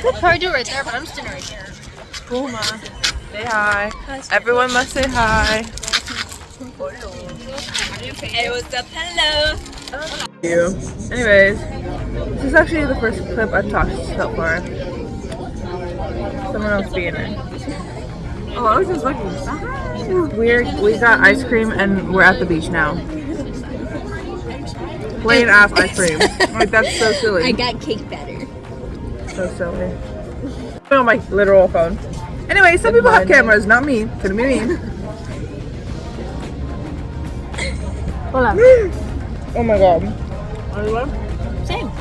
I'll probably do it right there, but I'm standing right here. Puma, say hi. Everyone must say hi. Hey, what's up? Hello. Anyways, this is actually the first clip I've talked so far. Someone else being it. Oh, I was just looking. We got ice cream and we're at the beach now. Plain ass ice cream. Like, that's so silly. I got cake batter. So silly. On my literal phone. Anyway, some people have cameras, not me. Couldn't be me. Hola. Oh my god. Same.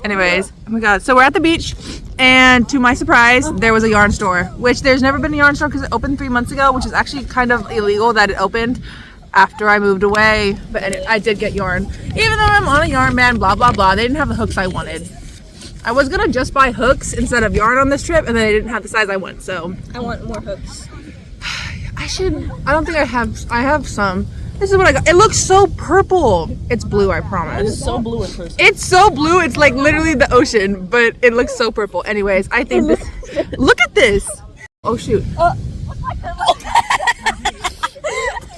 Anyways, oh my god, so we're at the beach, and to my surprise, there was a yarn store, which there's never been a yarn store because it opened 3 months ago, which is actually kind of illegal that it opened after I moved away, but I did get yarn. Even though I'm on a yarn ban, blah blah blah, they didn't have the hooks I wanted. I was gonna just buy hooks instead of yarn on this trip, and then they didn't have the size I want, so. I want more hooks. I don't think I have some. This is what I got. It looks so purple. It's blue, I promise. It's so blue in person. It's so blue. It's like literally the ocean, but it looks so purple. Anyways, I think this. Look at this. Oh shoot.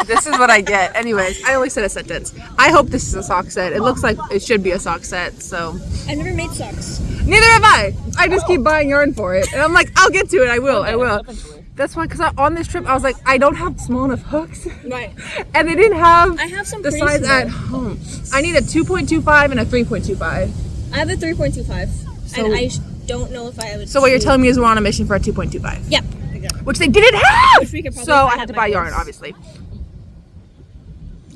This is what I get. Anyways, I only said a sentence. I hope this is a sock set. It looks like it should be a sock set. So. I never made socks. Neither have I. I just keep buying yarn for it, and I'm like, I'll get to it. I will. That's why, because on this trip, I was like, I don't have small enough hooks. Right. And they didn't have I have some the size small at home. I need a 2.25 and a 3.25. I have a 3.25, So- and I don't know if I have a So what you're telling me is we're on a mission for a 2.25. Yep. Exactly. Which they didn't have! Which we could probably So I find had at to my buy yarn, house. obviously.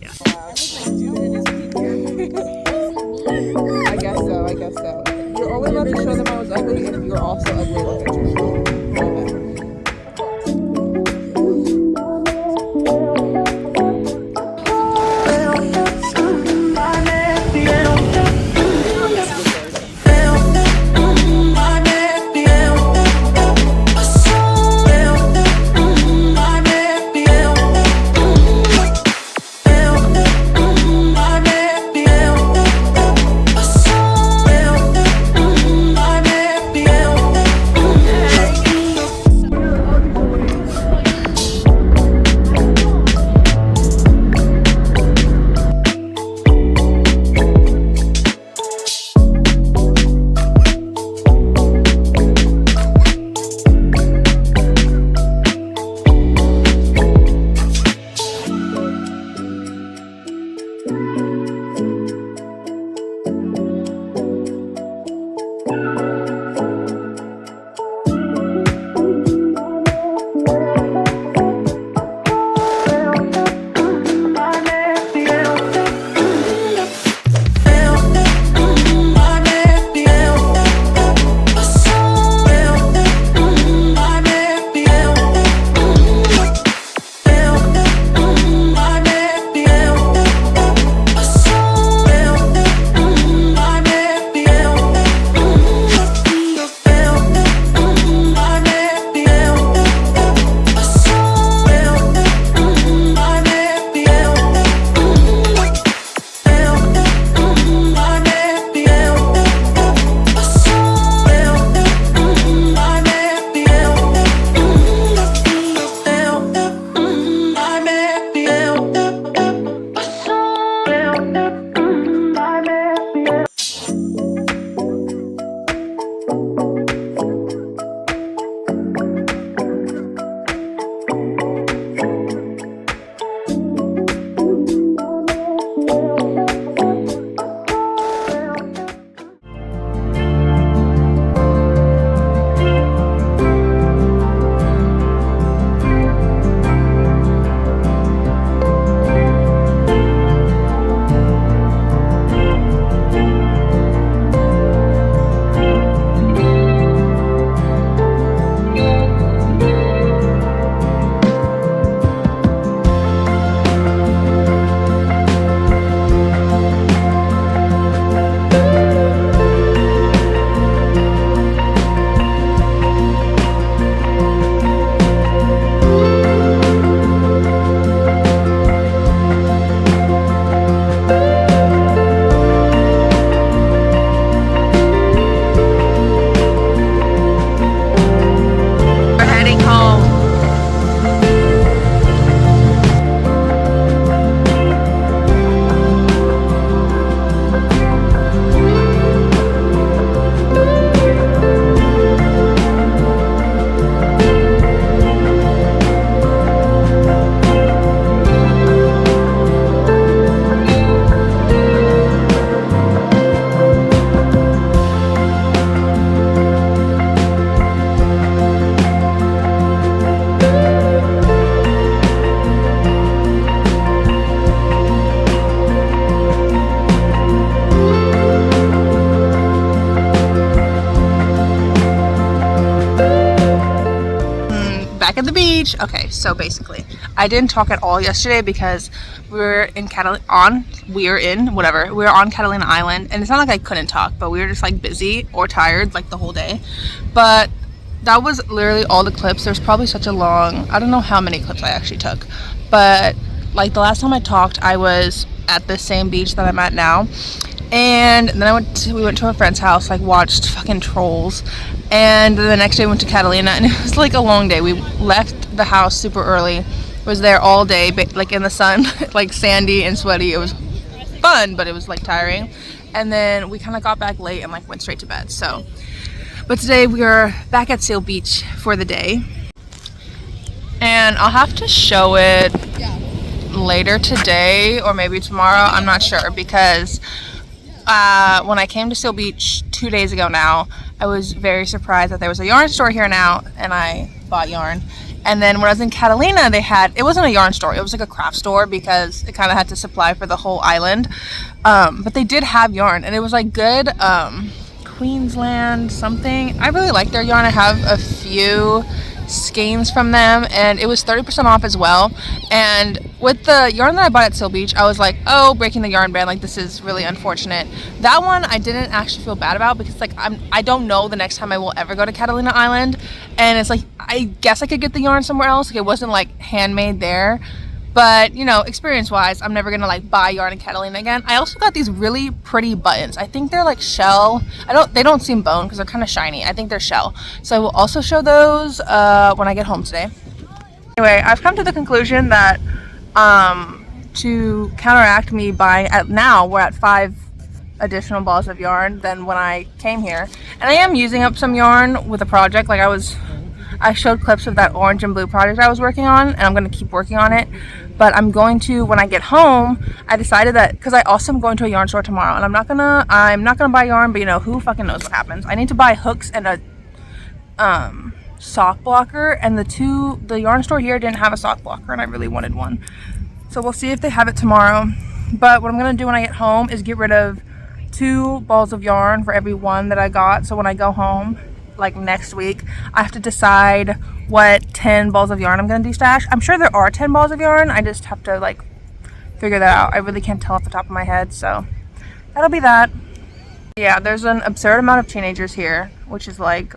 Yeah. I guess so. You're only allowed to show them I was ugly if you're also ugly looking. back at the beach. Okay, so basically, I didn't talk at all yesterday because we were on Catalina Island, and it's not like I couldn't talk, but we were just like busy or tired like the whole day. But that was literally all the clips. There's probably such a long, I don't know how many clips I actually took, but like the last time I talked, I was at the same beach that I'm at now. And then we went to a friend's house, like watched fucking Trolls. And the next day we went to Catalina, and it was like a long day. We left the house super early, was there all day, like in the sun, like sandy and sweaty. It was fun, but it was like tiring. And then we kind of got back late and like went straight to bed. So, but today we are back at Seal Beach for the day. And I'll have to show it later today or maybe tomorrow. I'm not sure, because when I came to Seal Beach 2 days ago now, I was very surprised that there was a yarn store here now, and I bought yarn. And then when I was in Catalina, it wasn't a yarn store, it was like a craft store, because it kind of had to supply for the whole island. But they did have yarn, and it was like good Queensland something. I really like their yarn. I have a few skeins from them, and it was 30% off as well. And with the yarn that I bought at Seal Beach, I was like, oh, breaking the yarn ban, like this is really unfortunate. That one I didn't actually feel bad about, because like I don't know the next time I will ever go to Catalina Island, and it's like I guess I could get the yarn somewhere else. Like it wasn't like handmade there, but you know, experience wise, I'm never gonna like buy yarn in Catalina again. I also got these really pretty buttons. I think they're like shell. They don't seem bone because they're kind of shiny. I think they're shell. So I will also show those when I get home today. Anyway, I've come to the conclusion that to counteract me buying now we're at 5 additional balls of yarn than when I came here, and I am using up some yarn with a project. Like I showed clips of that orange and blue project I was working on, and I'm going to keep working on it. But I'm going to, when I get home, I decided that, because I also am going to a yarn store tomorrow, and I'm not gonna buy yarn, but you know, who fucking knows what happens. I need to buy hooks and a sock blocker, and the yarn store here didn't have a sock blocker, and I really wanted one. So we'll see if they have it tomorrow. But what I'm going to do when I get home is get rid of 2 balls of yarn for every one that I got. So when I go home, like next week, I have to decide what 10 balls of yarn I'm going to destash. I'm sure there are 10 balls of yarn. I just have to like figure that out. I really can't tell off the top of my head. So that'll be that. Yeah, there's an absurd amount of teenagers here, which is like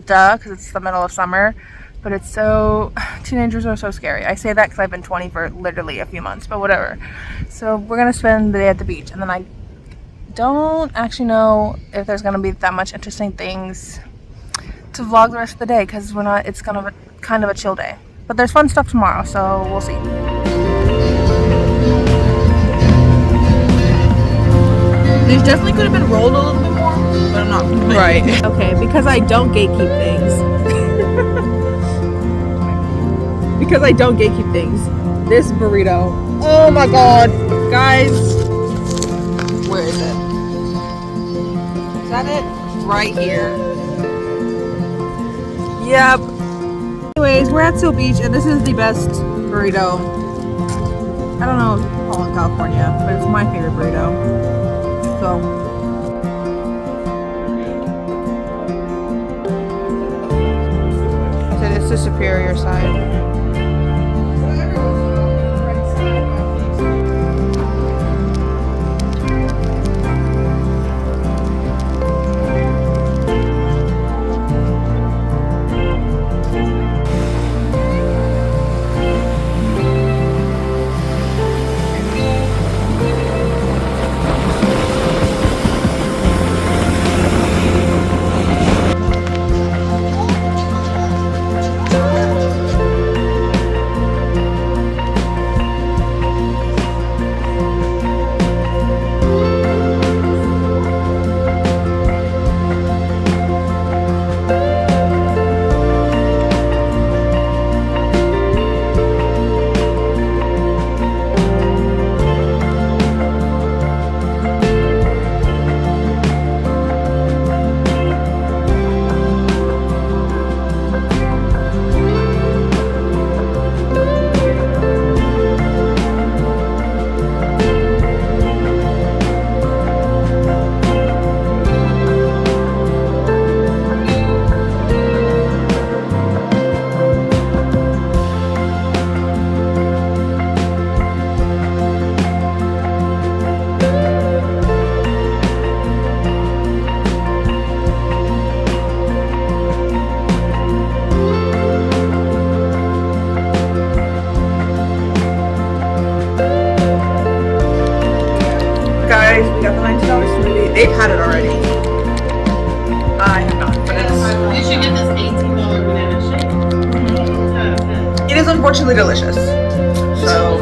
duh, because it's the middle of summer. But it's so, teenagers are so scary. I say that because I've been 20 for literally a few months, but whatever. So we're going to spend the day at the beach, and then I don't actually know if there's going to be that much interesting things to vlog the rest of the day, because it's kind of a chill day. But there's fun stuff tomorrow, so we'll see. These definitely could have been rolled a little bit more, but I'm not. Right. Okay, because I don't gatekeep things. Because I don't gatekeep things. This burrito. Oh my god. Guys. Where is it? Is that it? Right here. Yep. Anyways, we're at Seal Beach, and this is the best burrito. I don't know if you call it in California, but it's my favorite burrito. So. I said it's the superior side. unfortunately delicious. So.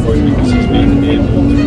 Because he's been able to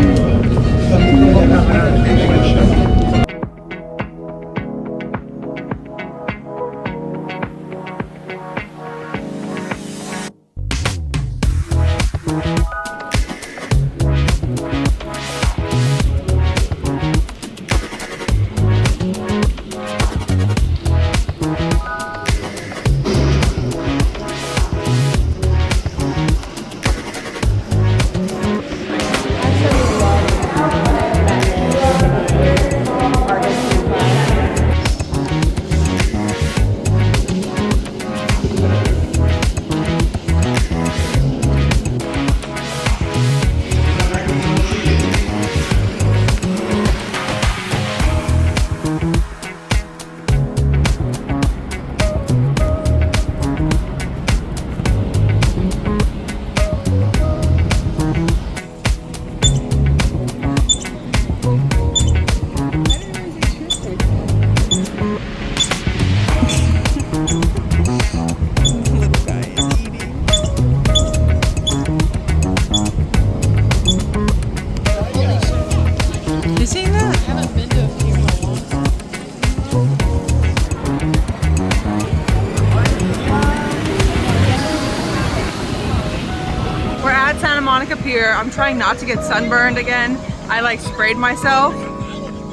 Pier. I'm trying not to get sunburned again. I like sprayed myself.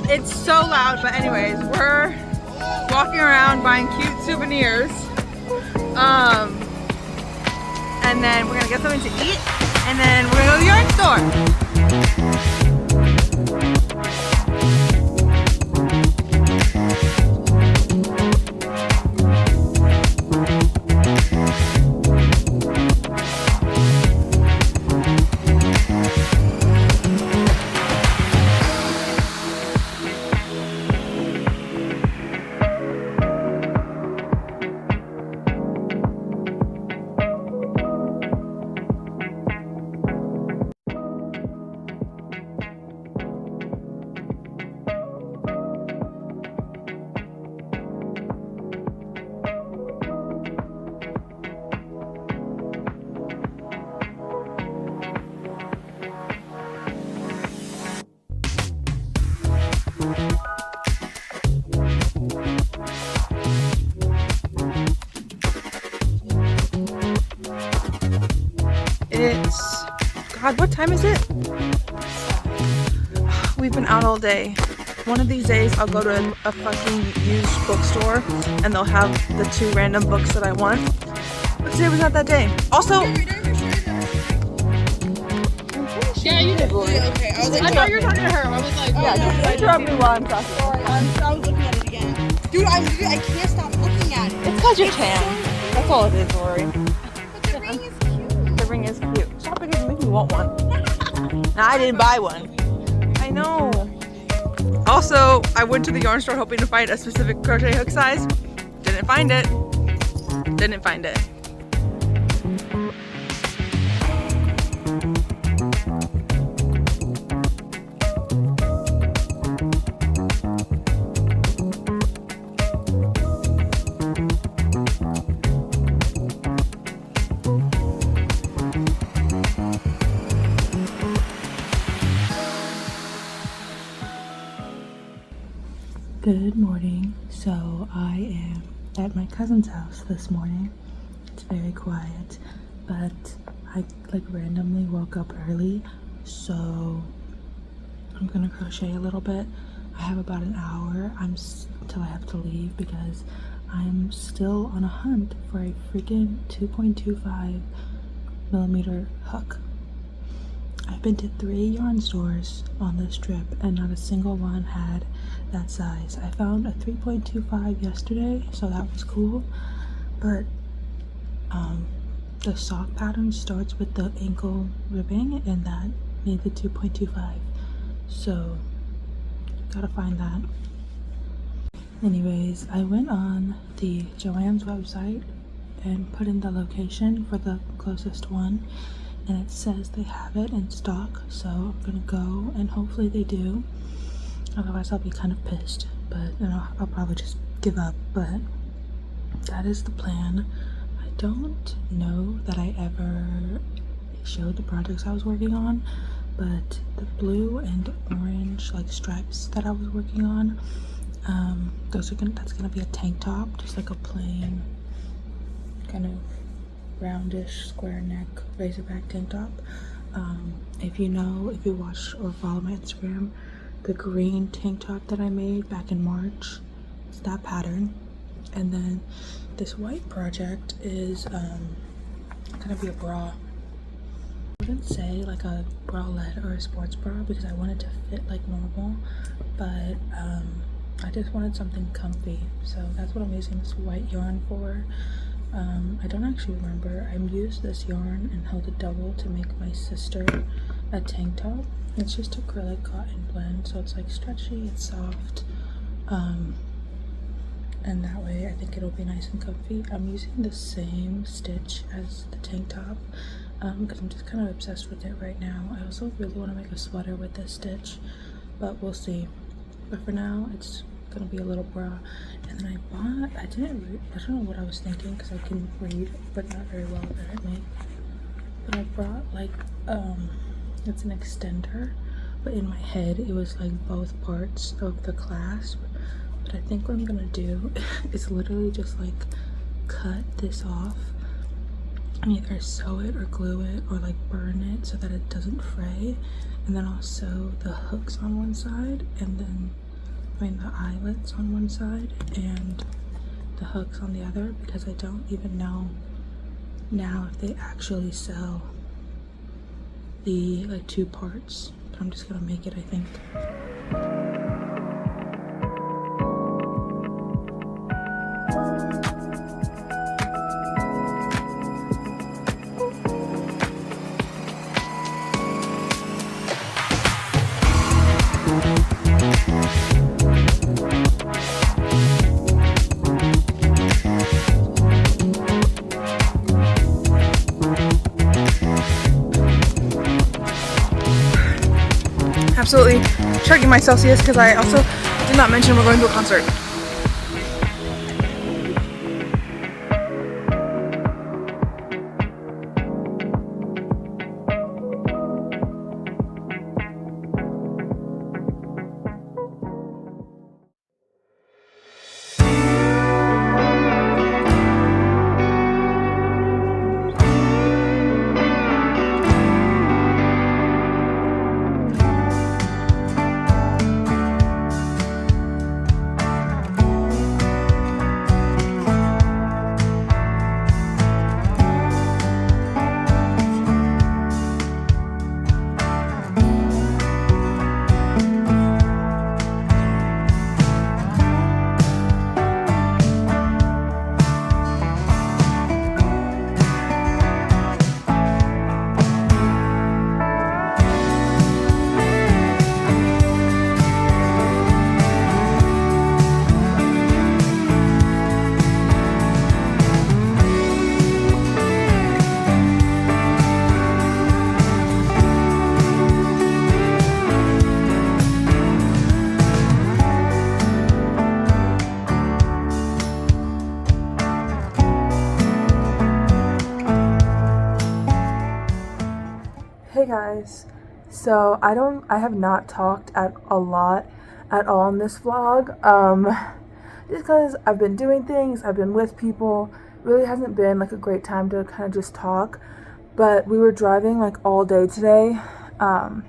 It's so loud, but anyways, we're walking around buying cute souvenirs. And then we're gonna get something to eat, and then we're gonna go to the yarn store. It's, God, what time is it? We've been out all day. One of these days I'll go to a fucking used bookstore and they'll have the 2 random books that I want. But today was not that day. Also, yeah, you did. Okay, I was like, I thought you were talking to her. I was like, oh, yeah, no. I interrupt you while I'm talking. sorry, I was looking at it again. Dude, I can't stop looking at it. It's because you're tan. That's all it is, Lori. But the ring is cute. The ring is cute. Stop because you make me want one. Nah, I didn't buy one. I know. Also, I went to the yarn store hoping to find a specific crochet hook size. Didn't find it. Didn't find it. Good morning. So I am at my cousin's house this morning. It's very quiet, but I like randomly woke up early, so I'm gonna crochet a little bit. I have about an hour until I have to leave because I'm still on a hunt for a freaking 2.25 millimeter hook. I've been to 3 yarn stores on this trip and not a single one had that size. I found a 3.25 yesterday, so that was cool, but the sock pattern starts with the ankle ribbing and that made the 2.25, so gotta find that. Anyways, I went on the Joann's website and put in the location for the closest one, and it says they have it in stock, so I'm gonna go and hopefully they do. Otherwise I'll be kind of pissed, but you know, I'll probably just give up. But that is the plan. I don't know that I ever showed the projects I was working on, but the blue and orange like stripes that I was working on, that's gonna be a tank top, just like a plain kind of roundish square neck razorback tank top. If you watch or follow my Instagram, the green tank top that I made back in March, it's that pattern. And then this white project is gonna be a bra. I wouldn't say like a bralette or a sports bra because I wanted to fit like normal, but I just wanted something comfy, so that's what I'm using this white yarn for. I don't actually remember. I used this yarn and held it double to make my sister a tank top. It's just acrylic cotton blend, so it's like stretchy, it's soft, and that way I think it'll be nice and comfy. I'm using the same stitch as the tank top because I'm just kind of obsessed with it right now. I also really want to make a sweater with this stitch, but we'll see. But for now, it's gonna be a little bra. And then I don't know what I was thinking because I can read, but not very well apparently. But I brought like it's an extender, but in my head it was like both parts of the clasp. But I think what I'm gonna do is literally just like cut this off and either sew it or glue it or like burn it so that it doesn't fray, and then I'll sew the hooks on one side and then the eyelets on one side and the hooks on the other, because I don't even know now if they actually sell the like two parts, but I'm just gonna make it, I think. Absolutely checking my Celsius because I also did not mention we're going to a concert. Hey guys, so I have not talked a lot at all in this vlog, just because I've been doing things, I've been with people, really hasn't been like a great time to kind of just talk. But we were driving like all day today, and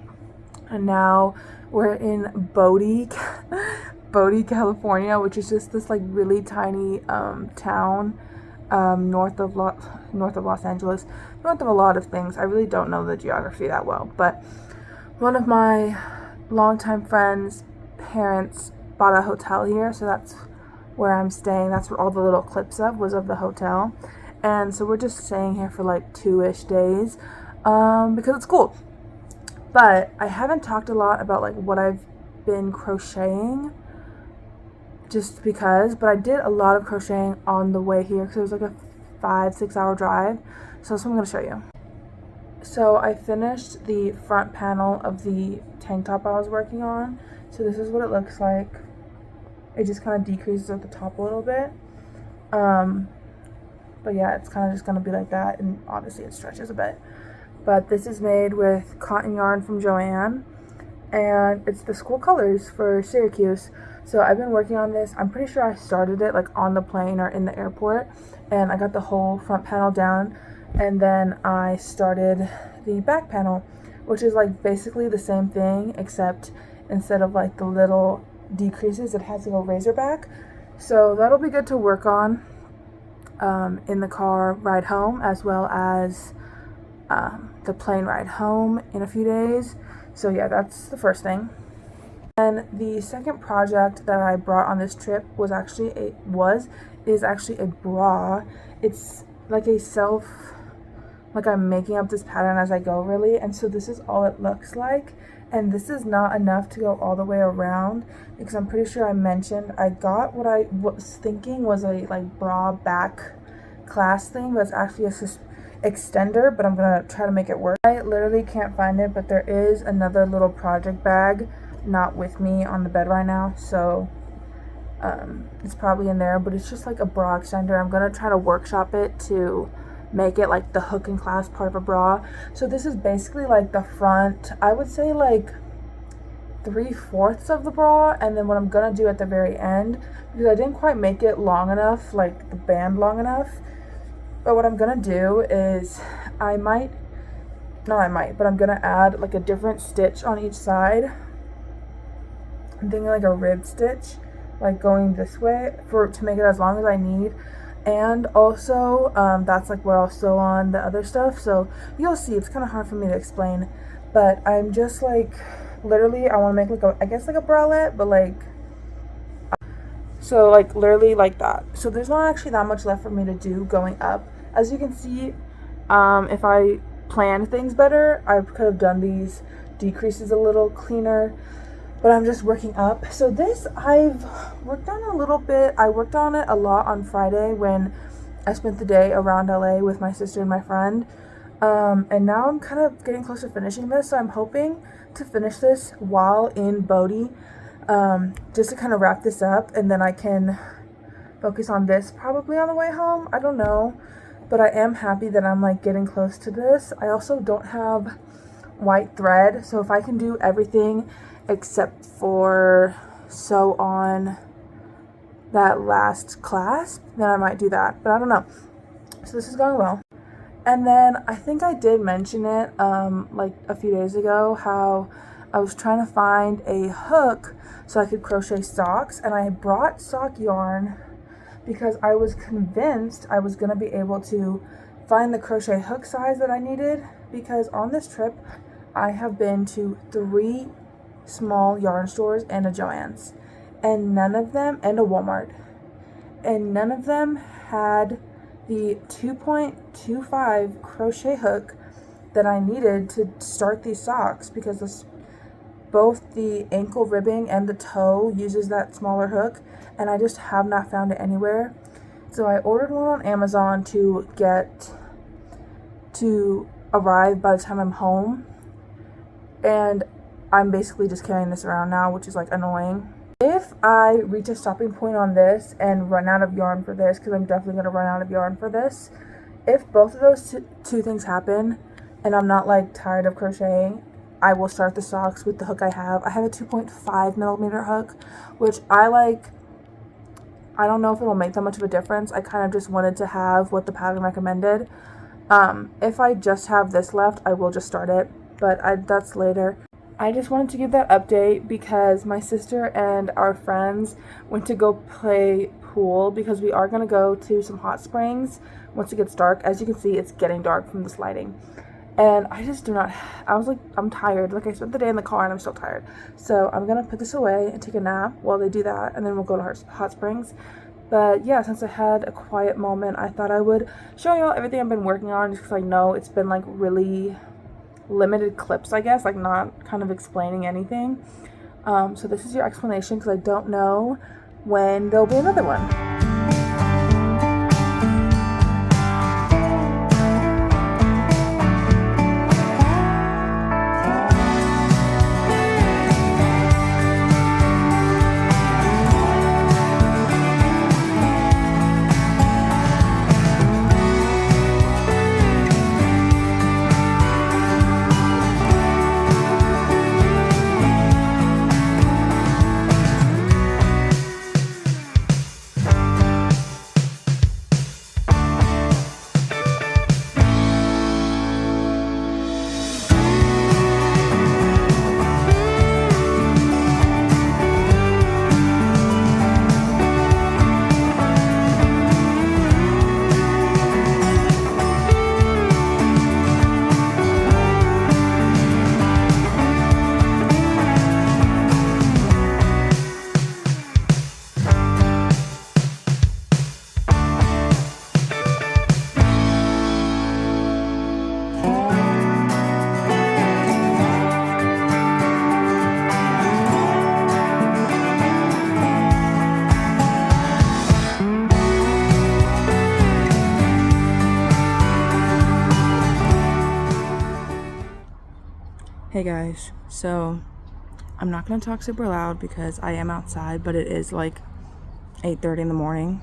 now we're in Bodie, California, which is just this like really tiny town north of Los Angeles, north of a lot of things. I really don't know the geography that well, but one of my longtime friends' parents bought a hotel here, so that's where I'm staying. That's what all the little clips was of the hotel, and so we're just staying here for like 2-ish days because it's cool. But I haven't talked a lot about like what I've been crocheting, just because, but I did a lot of crocheting on the way here because it was like a 5-6 hour drive, so that's what I'm going to show you. So I finished the front panel of the tank top I was working on. So this is what it looks like. It just kind of decreases at the top a little bit. But yeah, it's kind of just going to be like that, and obviously it stretches a bit. But this is made with cotton yarn from Joanne, and it's the school colors for Syracuse. So I've been working on this. I'm pretty sure I started it like on the plane or in the airport, and I got the whole front panel down, and then I started the back panel, which is like basically the same thing, except instead of like the little decreases, it has a little razor back. So that'll be good to work on in the car ride home, as well as the plane ride home in a few days. So yeah, that's the first thing. And the second project that I brought on this trip is actually a bra. It's like like I'm making up this pattern as I go, really. And so this is all it looks like, and this is not enough to go all the way around, because I'm pretty sure I mentioned I got what I was thinking was a like bra back clasp thing, but it's actually a extender, but I'm gonna try to make it work. I literally can't find it, but there is another little project bag not with me on the bed right now, so it's probably in there, but it's just like a bra extender. I'm gonna try to workshop it to make it like the hook and clasp part of a bra. So this is basically like the front, I would say like 3/4 of the bra, and then what I'm gonna do at the very end, because I didn't quite make it long enough, like the band long enough, but what I'm gonna do is I'm gonna add like a different stitch on each side. I'm thinking like a rib stitch, like going this way to make it as long as I need. And also that's like where I'll sew on the other stuff. So you'll see, it's kind of hard for me to explain, but I'm just like literally I want to make like I guess like a bralette, but like so like literally like that. So there's not actually that much left for me to do going up. As you can see, if I planned things better, I could have done these decreases a little cleaner, but I'm just working up. So this I've worked on a little bit. I worked on it a lot on Friday when I spent the day around LA with my sister and my friend, and now I'm kind of getting close to finishing this, so I'm hoping to finish this while in Bodie, just to kind of wrap this up, and then I can focus on this probably on the way home. I don't know, but I am happy that I'm like getting close to this. I also don't have white thread, so if I can do everything except for sew on that last clasp, then I might do that, but I don't know. So this is going well. And then I think I did mention it like a few days ago, how I was trying to find a hook so I could crochet socks, and I brought sock yarn because I was convinced I was going to be able to find the crochet hook size that I needed, because on this trip I have been to 3 small yarn stores and a Joann's, and none of them, and a Walmart, and none of them had the 2.25 crochet hook that I needed to start these socks, because both the ankle ribbing and the toe uses that smaller hook, and I just have not found it anywhere. So I ordered one on Amazon to arrive by the time I'm home, and I'm basically just carrying this around now, which is like annoying. If I reach a stopping point on this and run out of yarn for this, because I'm definitely going to run out of yarn for this, if both of those two things happen and I'm not like tired of crocheting, I will start the socks with the hook I have. I have a 2.5 millimeter hook, which I like. I don't know if it'll make that much of a difference. I kind of just wanted to have what the pattern recommended. If I just have this left, I will just start it, but that's later. I just wanted to give that update because my sister and our friends went to go play pool, because we are going to go to some hot springs once it gets dark. As you can see, it's getting dark from this lighting. And I just I'm tired. Like, I spent the day in the car and I'm still tired. So I'm going to put this away and take a nap while they do that, and then we'll go to hot springs. But yeah, since I had a quiet moment, I thought I would show y'all everything I've been working on, just because I know it's been like really limited clips, I guess, like not kind of explaining anything. So this is your explanation, because I don't know when there'll be another one. Hey guys, so I'm not gonna talk super loud because I am outside, but it is like 8:30 in the morning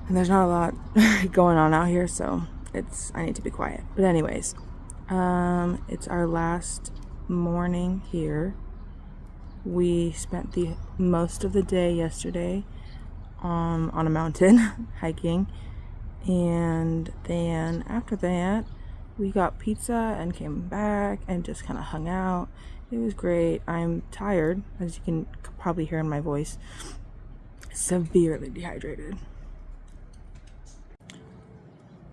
and there's not a lot going on out here, so I need to be quiet. But anyways, it's our last morning here. We spent the most of the day yesterday on a mountain hiking, and then after that we got pizza and came back and just kind of hung out. It was great. I'm tired, as you can probably hear in my voice. Severely dehydrated.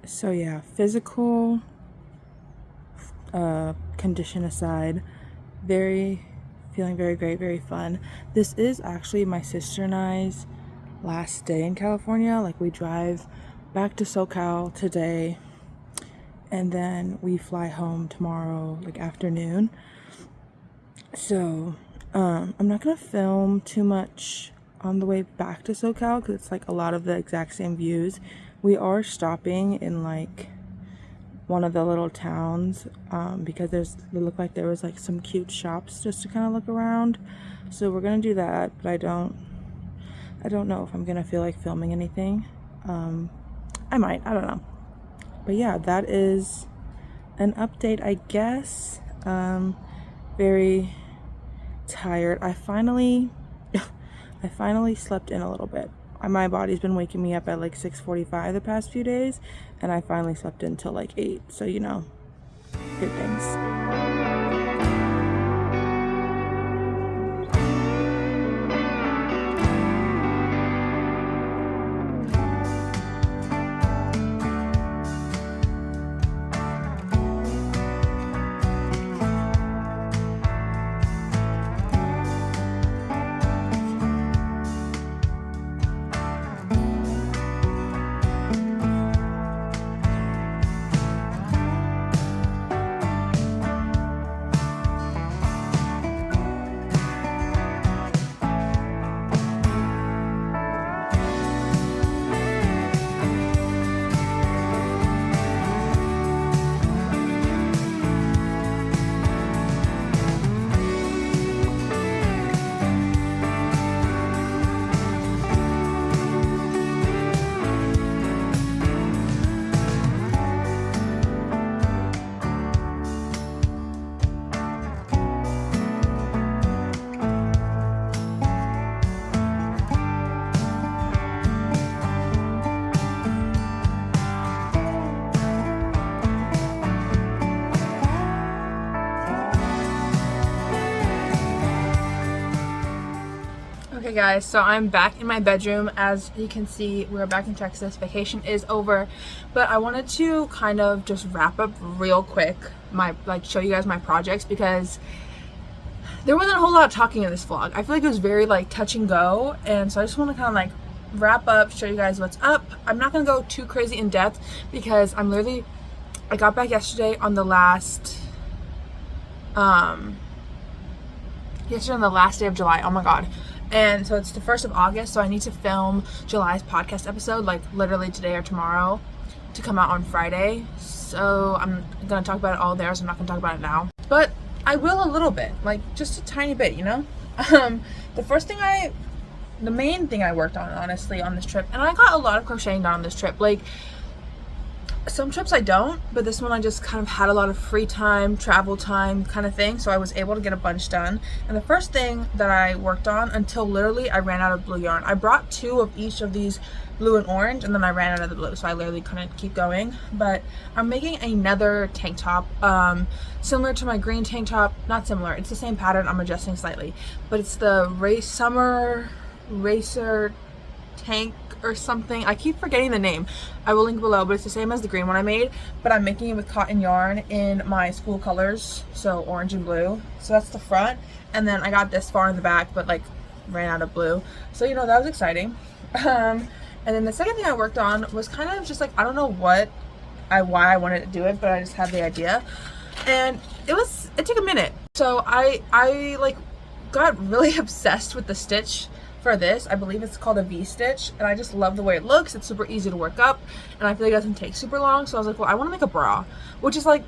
So yeah, physical condition aside, feeling very great, very fun. This is actually my sister and I's last day in California. Like, we drive back to SoCal today and then we fly home tomorrow, like afternoon. So I'm not gonna film too much on the way back to SoCal because it's like a lot of the exact same views. We are stopping in like one of the little towns because it looked like there was like some cute shops just to kind of look around. So we're gonna do that, but I don't know if I'm gonna feel like filming anything. I might, I don't know. But yeah, that is an update, I guess. Very tired. I finally slept in a little bit. My body's been waking me up at like 6:45 the past few days, and I finally slept in till like 8. So, you know, good things. Okay guys, so I'm back in my bedroom. As you can see, we're back in Texas. Vacation is over, but I wanted to kind of just wrap up real quick, show you guys my projects, because there wasn't a whole lot of talking in this vlog. I feel like it was very like touch and go, and so I just want to kind of like wrap up, show you guys what's up. I'm not gonna go too crazy in depth because I got back yesterday on the last day of July. Oh my god. And so it's the 1st of August, so I need to film July's podcast episode like literally today or tomorrow to come out on Friday. So I'm gonna talk about it all there, so I'm not gonna talk about it now, but I will a little bit, like just a tiny bit, you know. The main thing I worked on, honestly, on this trip, and I got a lot of crocheting done on this trip. Like, some trips I don't, but this one I just kind of had a lot of free time, travel time kind of thing, so I was able to get a bunch done. And the first thing that I worked on, until literally I ran out of blue yarn. I brought 2 of each of these, blue and orange, and then I ran out of the blue, so I literally couldn't keep going. But I'm making another tank top, similar to my green tank top. Not similar, it's the same pattern, I'm adjusting slightly, but it's the Summer Racer tank or something. I keep forgetting the name. I will link below, but it's the same as the green one I made, but I'm making it with cotton yarn in my school colors, so orange and blue. So that's the front, and then I got this far in the back, but like ran out of blue, so you know, that was exciting. And then the second thing I worked on was kind of just like, I don't know why I wanted to do it, but I just had the idea, and it took a minute. So I like got really obsessed with the stitch for this. I believe it's called a V-stitch, and I just love the way it looks. It's super easy to work up, and I feel like it doesn't take super long. So I was like, well, I want to make a bra, which is like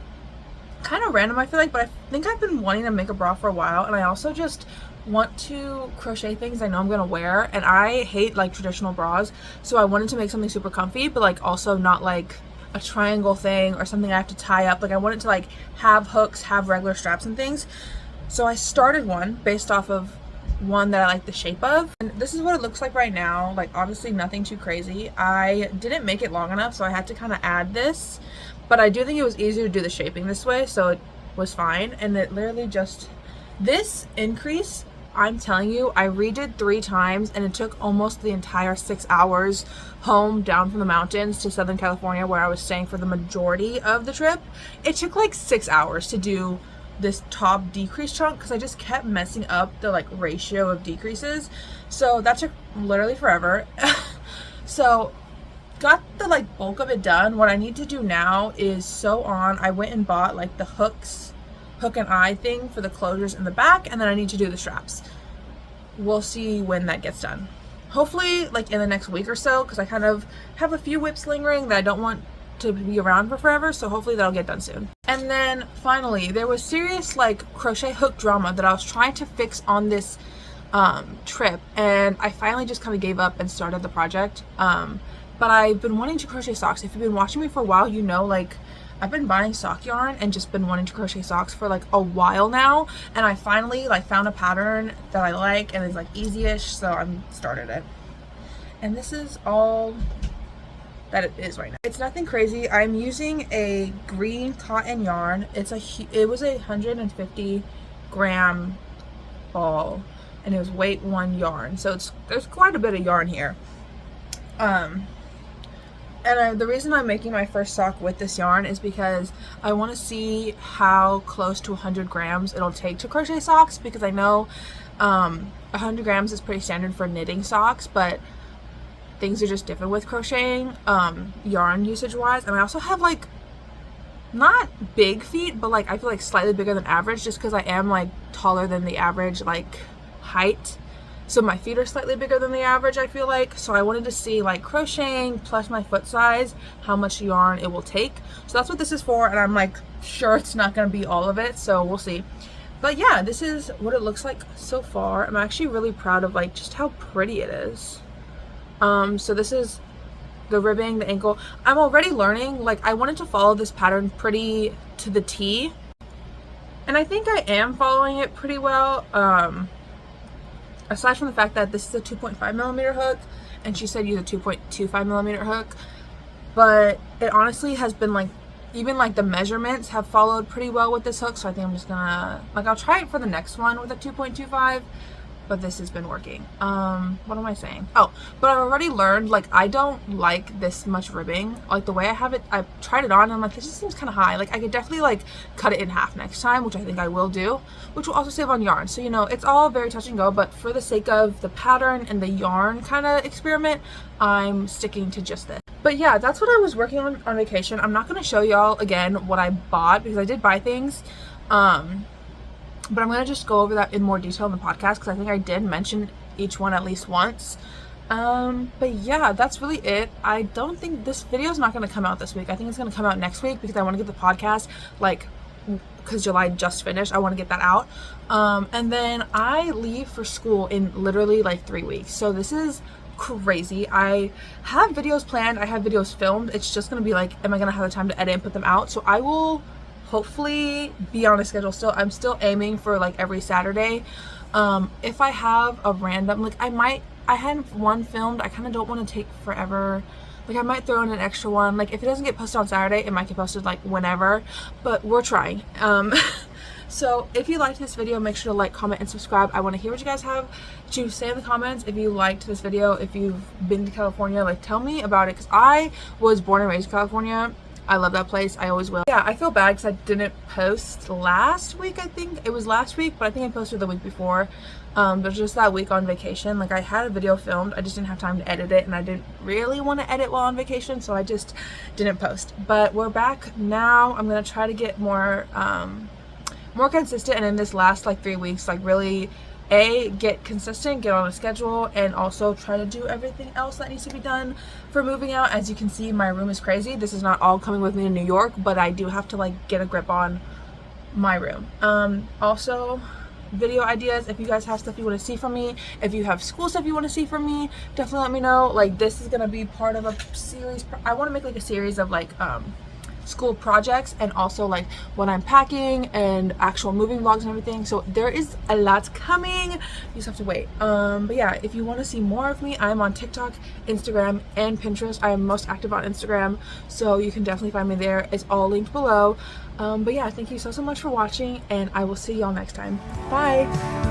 kind of random I feel like, but I think I've been wanting to make a bra for a while, and I also just want to crochet things I know I'm gonna wear, and I hate like traditional bras, so I wanted to make something super comfy but like also not like a triangle thing or something I have to tie up. Like I wanted to like have hooks, have regular straps and things. So I started one based off of one that I like the shape of, and this is what it looks like right now. Like obviously nothing too crazy. I didn't make it long enough, so I had to kind of add this, but I do think it was easier to do the shaping this way, so it was fine. And it literally just, this increase, I'm telling you, I redid 3 times and it took almost the entire 6 hours home down from the mountains to Southern California where I was staying for the majority of the trip. It took like 6 hours to do this top decrease chunk because I just kept messing up the like ratio of decreases, so that took literally forever. So got the like bulk of it done. What I need to do now is sew on. I went and bought like the hook and eye thing for the closures in the back, and then I need to do the straps. We'll see when that gets done, hopefully like in the next week or so, because I kind of have a few whips lingering that I don't want to be around for forever, so hopefully that'll get done soon. And then finally there was serious like crochet hook drama that I was trying to fix on this trip, and I finally just kind of gave up and started the project. But I've been wanting to crochet socks. If you've been watching me for a while, you know like I've been buying sock yarn and just been wanting to crochet socks for like a while now, and I finally like found a pattern that I like and is like easy-ish, so I'm started it. And this is all that it is right now. It's nothing crazy. I'm using a green cotton yarn. It was a 150 gram ball, and it was weight 1 yarn, so there's quite a bit of yarn here. And the reason I'm making my first sock with this yarn is because I want to see how close to 100 grams it'll take to crochet socks, because I know 100 grams is pretty standard for knitting socks, but things are just different with crocheting yarn usage wise. And I also have like not big feet, but like I feel like slightly bigger than average just because I am like taller than the average like height. So my feet are slightly bigger than the average, I feel like. So I wanted to see like crocheting plus my foot size, how much yarn it will take. So that's what this is for, and I'm like sure it's not going to be all of it, so we'll see. But yeah, this is what it looks like so far. I'm actually really proud of like just how pretty it is. So this is the ribbing, the ankle. I'm already learning, like I wanted to follow this pattern pretty to the T, and I think I am following it pretty well. Aside from the fact that this is a 2.5 millimeter hook, and she said use a 2.25 millimeter hook, but it honestly has been like, even like the measurements have followed pretty well with this hook, so I think I'm just gonna, like I'll try it for the next one with a 2.25, but this has been working. What am I saying? Oh, but I've already learned, like I don't like this much ribbing. Like the way I have it, I tried it on and I'm like, this just seems kind of high. Like I could definitely like cut it in half next time, which I think I will do, which will also save on yarn. So, you know, it's all very touch and go, but for the sake of the pattern and the yarn kind of experiment, I'm sticking to just this. But yeah, that's what I was working on vacation. I'm not going to show y'all again what I bought because I did buy things. But I'm going to just go over that in more detail in the podcast because I think I did mention each one at least once. But yeah, that's really it. I don't think this video is not going to come out this week. I think it's going to come out next week because I want to get the podcast, like, because July just finished. I want to get that out. And then I leave for school in literally like 3 weeks. So this is crazy. I have videos planned. I have videos filmed. It's just going to be like, am I going to have the time to edit and put them out? So I will hopefully be on a schedule still. I'm still aiming for like every Saturday. If I have a random, like I had one filmed, I kind of don't want to take forever. Like I might throw in an extra one. Like if it doesn't get posted on Saturday, it might get posted like whenever, but we're trying. So if you liked this video, make sure to like, comment, and subscribe. I want to hear what you guys have to say in the comments. If you liked this video, if you've been to California, like tell me about it, because I was born and raised in California. I love that place. I always will. Yeah, I feel bad because I didn't post last week. I think it was last week, but I think I posted the week before. But just that week on vacation, like I had a video filmed, I just didn't have time to edit it, and I didn't really want to edit while on vacation, so I just didn't post. But we're back now. I'm gonna try to get more consistent, and in this last like 3 weeks, like really get consistent, get on a schedule, and also try to do everything else that needs to be done for moving out. As you can see, my room is crazy. This is not all coming with me to New York, but I do have to like get a grip on my room. Also video ideas, if you guys have stuff you want to see from me, if you have school stuff you want to see from me, definitely let me know. Like, this is gonna be part of a series. I want to make like a series of like school projects, and also like what I'm packing and actual moving vlogs and everything. So there is a lot coming. You just have to wait. But yeah, if you want to see more of me, I'm on TikTok, Instagram, and Pinterest. I am most active on Instagram, so you can definitely find me there. It's all linked below. But yeah, thank you so much for watching, and I will see y'all next time. Bye.